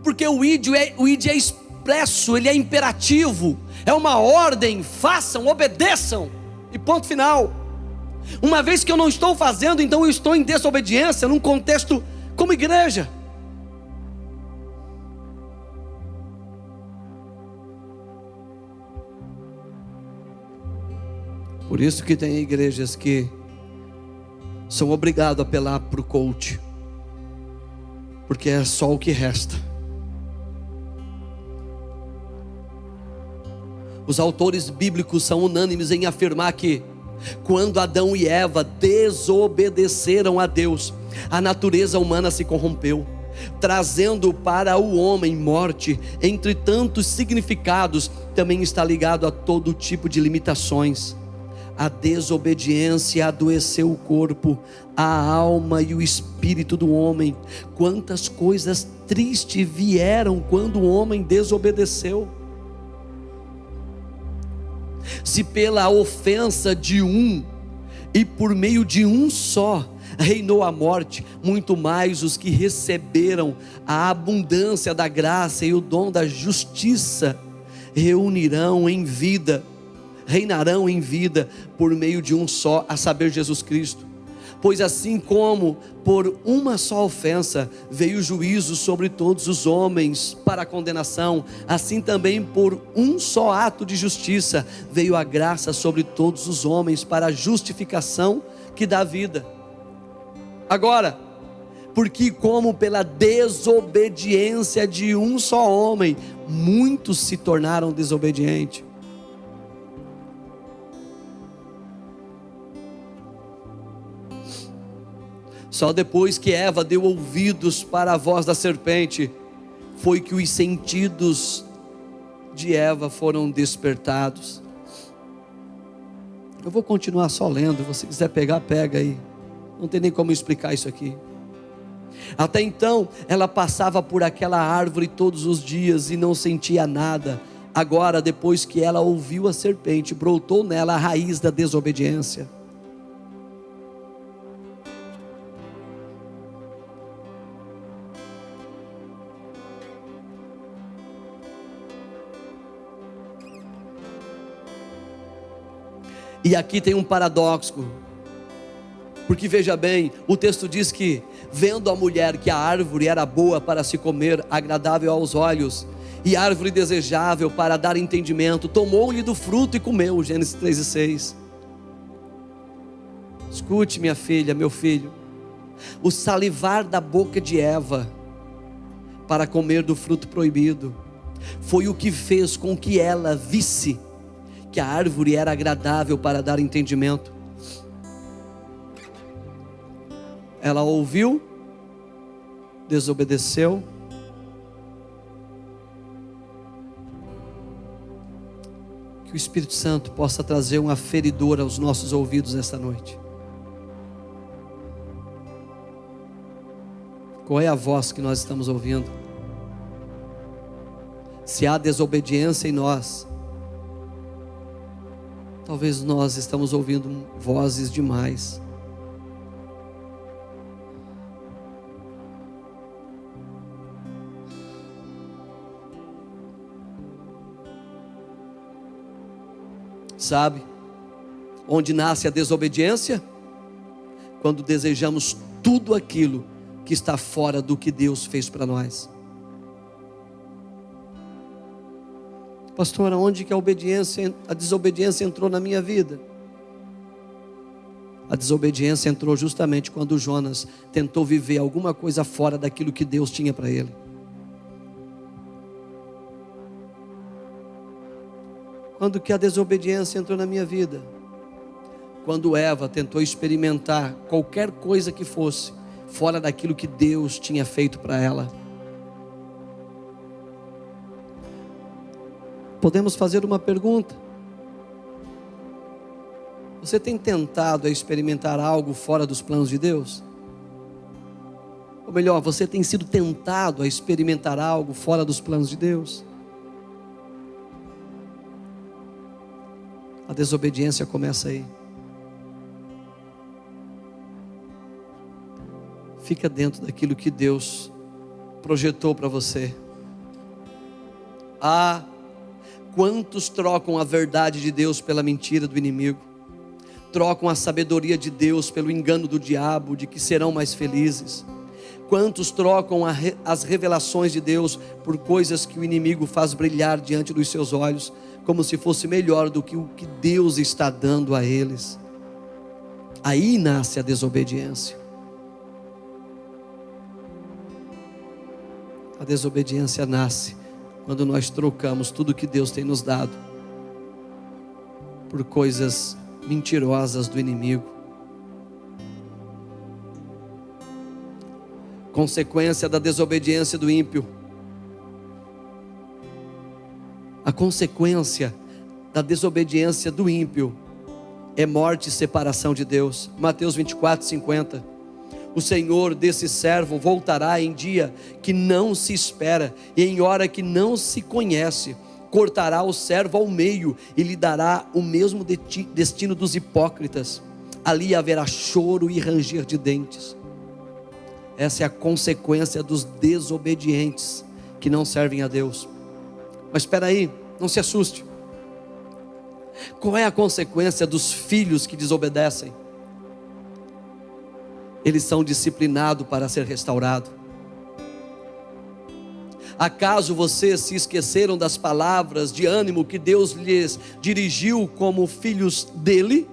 Speaker 1: Porque o id é expresso, ele é imperativo, é uma ordem: façam, obedeçam, e ponto final. Uma vez que eu não estou fazendo, então eu estou em desobediência num contexto como igreja. Por isso que tem igrejas que são obrigadas a apelar para o coach, porque é só o que resta. Os autores bíblicos são unânimes em afirmar que, quando Adão e Eva desobedeceram a Deus, a natureza humana se corrompeu, trazendo para o homem morte. Entre tantos significados, também está ligado a todo tipo de limitações. A desobediência adoeceu o corpo, a alma e o espírito do homem. Quantas coisas tristes vieram quando o homem desobedeceu. Se pela ofensa de um e por meio de um só reinou a morte, muito mais os que receberam a abundância da graça e o dom da justiça reinarão em vida por meio de um só, a saber, Jesus Cristo. Pois assim como por uma só ofensa veio o juízo sobre todos os homens para a condenação, assim também por um só ato de justiça veio a graça sobre todos os homens para a justificação que dá vida. Agora, porque como pela desobediência de um só homem, muitos se tornaram desobedientes. Só depois que Eva deu ouvidos para a voz da serpente, foi que os sentidos de Eva foram despertados. Eu vou continuar só lendo, se você quiser pegar, pega aí. Não tem nem como explicar isso aqui. Até então, ela passava por aquela árvore todos os dias e não sentia nada. Agora, depois que ela ouviu a serpente, brotou nela a raiz da desobediência. E aqui tem um paradoxo, porque veja bem, o texto diz que, vendo a mulher que a árvore era boa para se comer, agradável aos olhos, e árvore desejável para dar entendimento, tomou-lhe do fruto e comeu. Gênesis 3:6. Escute, minha filha, meu filho, o salivar da boca de Eva para comer do fruto proibido foi o que fez com que ela visse que a árvore era agradável para dar entendimento. Ela ouviu, desobedeceu. Que o Espírito Santo possa trazer uma feridora aos nossos ouvidos esta noite. Qual é a voz que nós estamos ouvindo? Se há desobediência em nós, talvez nós estamos ouvindo vozes demais. Sabe onde nasce a desobediência? Quando desejamos tudo aquilo que está fora do que Deus fez para nós. Pastor, onde que a desobediência entrou na minha vida? A desobediência entrou justamente quando Jonas tentou viver alguma coisa fora daquilo que Deus tinha para ele. Quando que a desobediência entrou na minha vida? Quando Eva tentou experimentar qualquer coisa que fosse fora daquilo que Deus tinha feito para ela. Podemos fazer uma pergunta: você tem tentado a experimentar algo fora dos planos de Deus? Ou melhor, você tem sido tentado a experimentar algo fora dos planos de Deus? A desobediência começa aí. Fica dentro daquilo que Deus projetou para você. Quantos trocam a verdade de Deus pela mentira do inimigo? Trocam a sabedoria de Deus pelo engano do diabo, de que serão mais felizes? Quantos trocam as revelações de Deus por coisas que o inimigo faz brilhar diante dos seus olhos, como se fosse melhor do que o que Deus está dando a eles? Aí nasce a desobediência. A desobediência nasce quando nós trocamos tudo que Deus tem nos dado por coisas mentirosas do inimigo. Consequência da desobediência do ímpio. A consequência da desobediência do ímpio é morte e separação de Deus. Mateus 24:50. O Senhor desse servo voltará em dia que não se espera e em hora que não se conhece. Cortará o servo ao meio e lhe dará o mesmo destino dos hipócritas. Ali haverá choro e ranger de dentes. Essa é a consequência dos desobedientes que não servem a Deus. Mas espera aí, não se assuste. Qual é a consequência dos filhos que desobedecem? Eles são disciplinados para ser restaurados. Acaso vocês se esqueceram das palavras de ânimo que Deus lhes dirigiu como filhos dele?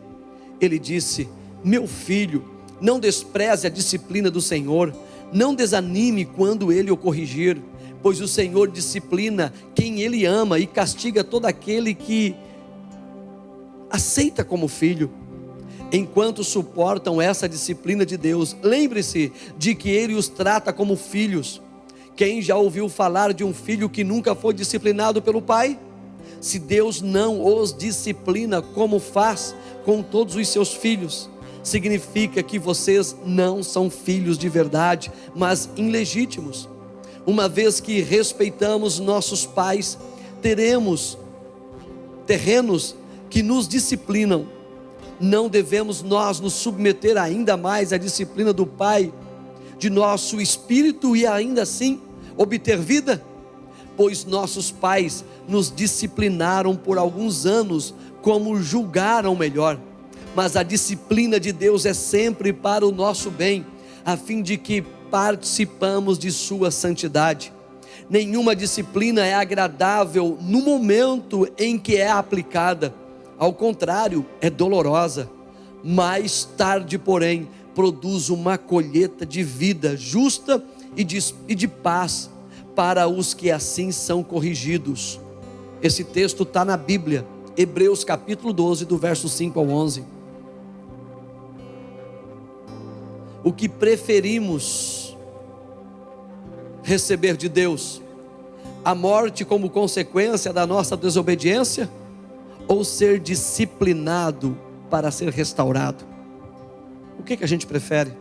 Speaker 1: Ele disse: meu filho, não despreze a disciplina do Senhor, não desanime quando Ele o corrigir, pois o Senhor disciplina quem Ele ama e castiga todo aquele que aceita como filho. Enquanto suportam essa disciplina de Deus, lembre-se de que Ele os trata como filhos. Quem já ouviu falar de um filho que nunca foi disciplinado pelo pai? Se Deus não os disciplina como faz com todos os seus filhos, significa que vocês não são filhos de verdade, mas ilegítimos. Uma vez que respeitamos nossos pais, teremos terrenos que nos disciplinam. Não devemos nós nos submeter ainda mais à disciplina do Pai, de nosso espírito, e ainda assim obter vida? Pois nossos pais nos disciplinaram por alguns anos como julgaram melhor. Mas a disciplina de Deus é sempre para o nosso bem, a fim de que participamos de sua santidade. Nenhuma disciplina é agradável no momento em que é aplicada. Ao contrário, é dolorosa. Mais tarde, porém, produz uma colheita de vida justa e de paz para os que assim são corrigidos. Esse texto está na Bíblia, Hebreus capítulo 12, do verso 5 ao 11. O que preferimos receber de Deus? A morte como consequência da nossa desobediência? Ou ser disciplinado para ser restaurado? O que a gente prefere?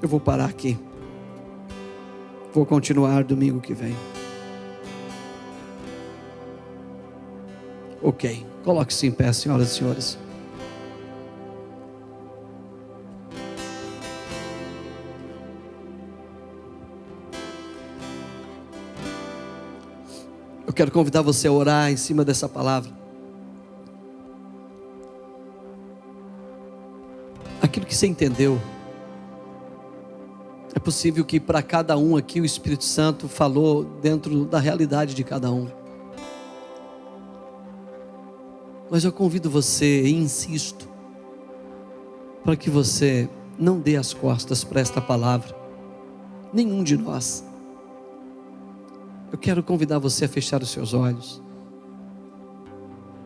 Speaker 1: Eu vou parar aqui. Vou continuar domingo que vem. Ok, coloque-se em pé, senhoras e senhores. Eu quero convidar você a orar em cima dessa palavra. Aquilo que você entendeu. É possível que para cada um aqui o Espírito Santo falou dentro da realidade de cada um. Mas eu convido você e insisto para que você não dê as costas para esta palavra. Nenhum de nós. Eu quero convidar você a fechar os seus olhos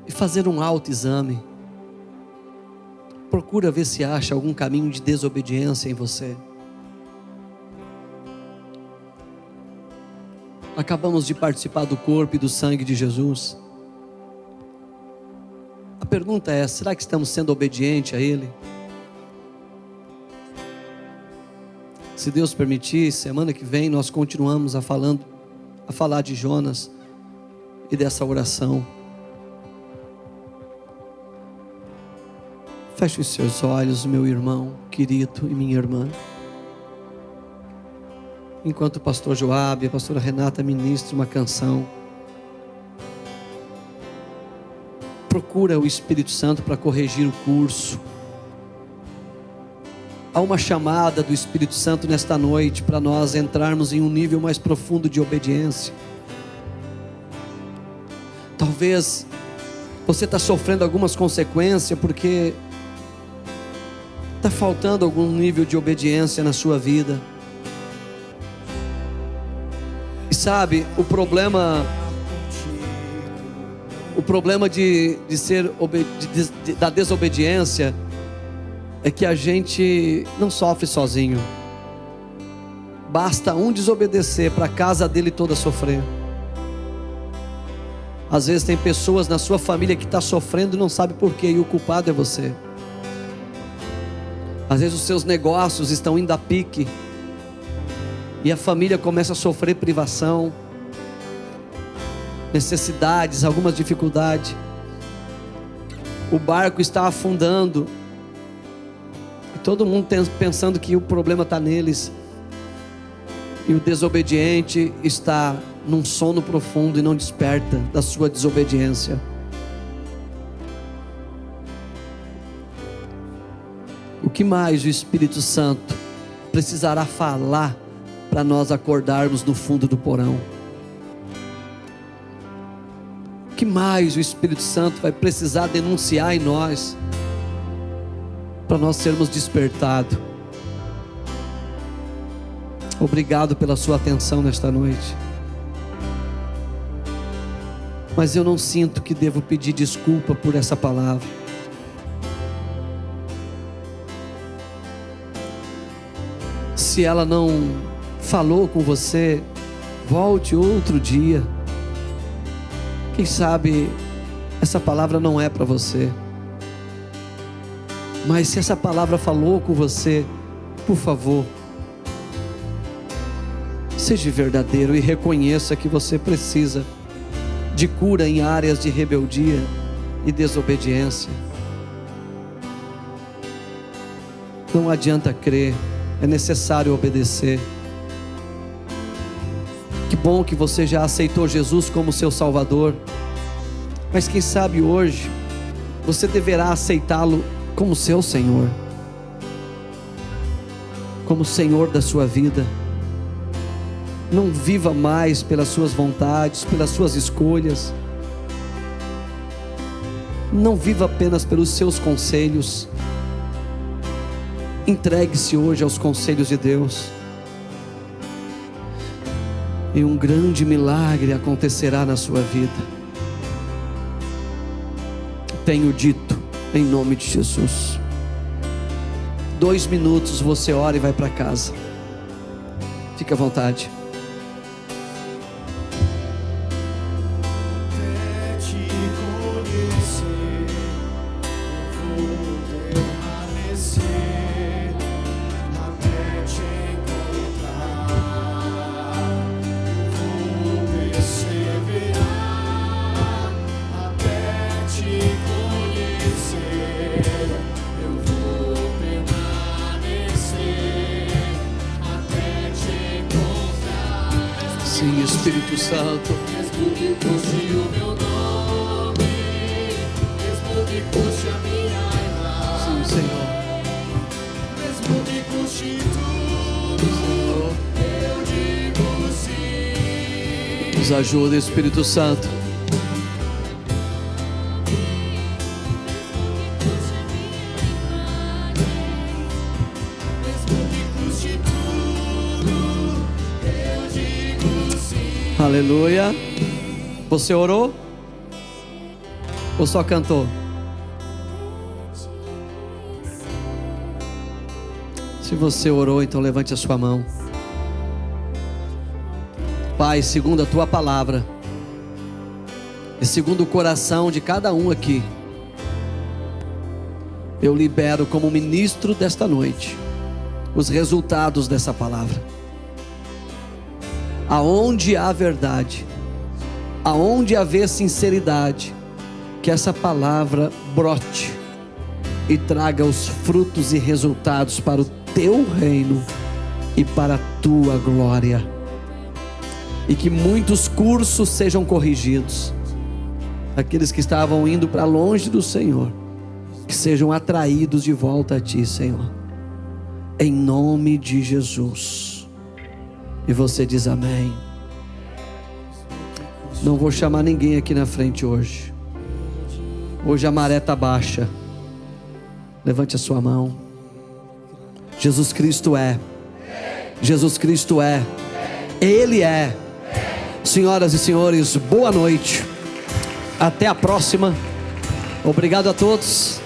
Speaker 1: e fazer um autoexame. Procura ver se acha algum caminho de desobediência em você. Acabamos de participar do corpo e do sangue de Jesus. A pergunta é: será que estamos sendo obedientes a Ele? Se Deus permitir, semana que vem nós continuamos a falar de Jonas e dessa oração. Feche os seus olhos, meu irmão querido e minha irmã. Enquanto o pastor Joab e a pastora Renata ministram uma canção, procura o Espírito Santo para corrigir o curso. Há uma chamada do Espírito Santo nesta noite para nós entrarmos em um nível mais profundo de obediência. Talvez você está sofrendo algumas consequências porque está faltando algum nível de obediência na sua vida. E sabe, o problema da desobediência é que a gente não sofre sozinho. Basta um desobedecer para a casa dele toda sofrer. Às vezes tem pessoas na sua família que está sofrendo e não sabe por quê, e o culpado é você. Às vezes os seus negócios estão indo a pique e a família começa a sofrer privação, necessidades, algumas dificuldades. O barco está afundando e todo mundo pensando que o problema está neles, e o desobediente está num sono profundo e não desperta da sua desobediência. O que mais o Espírito Santo precisará falar para nós acordarmos no fundo do porão? O que mais o Espírito Santo vai precisar denunciar em nós para nós sermos despertados? Obrigado pela sua atenção nesta noite. Mas eu não sinto que devo pedir desculpa por essa palavra. Se ela não falou com você, volte outro dia. Quem sabe essa palavra não é para você. Mas se essa palavra falou com você, por favor, seja verdadeiro e reconheça que você precisa de cura em áreas de rebeldia e desobediência. Não adianta crer, é necessário obedecer. Que bom que você já aceitou Jesus como seu Salvador, mas quem sabe hoje você deverá aceitá-lo como seu Senhor, como Senhor da sua vida. Não viva mais pelas suas vontades, pelas suas escolhas. Não viva apenas pelos seus conselhos. Entregue-se hoje aos conselhos de Deus, e um grande milagre acontecerá na sua vida. Tenho dito, em nome de Jesus. 2 minutos você ora e vai para casa. Fique à vontade. Sim, Espírito Santo.
Speaker 2: Mesmo que custe o meu nome, mesmo que custe a minha imagem.
Speaker 1: Sim, Senhor.
Speaker 2: Mesmo que custe tudo,
Speaker 1: Senhor,
Speaker 2: eu digo sim.
Speaker 1: nos ajuda, Espírito Santo. Aleluia. Você orou? Ou só cantou? Se você orou, então levante a sua mão. Pai, segundo a tua palavra e segundo o coração de cada um aqui, eu libero como ministro desta noite os resultados dessa palavra. Aonde há verdade, aonde haver sinceridade, que essa palavra brote e traga os frutos e resultados para o teu reino e para a tua glória, e que muitos cursos sejam corrigidos, aqueles que estavam indo para longe do Senhor, que sejam atraídos de volta a ti, Senhor, em nome de Jesus. E você diz amém. Não vou chamar ninguém aqui na frente hoje. Hoje a maré está baixa. Levante a sua mão. Jesus Cristo é. Jesus Cristo é. Ele é Senhoras e senhores, boa noite. Até a próxima. Obrigado a todos.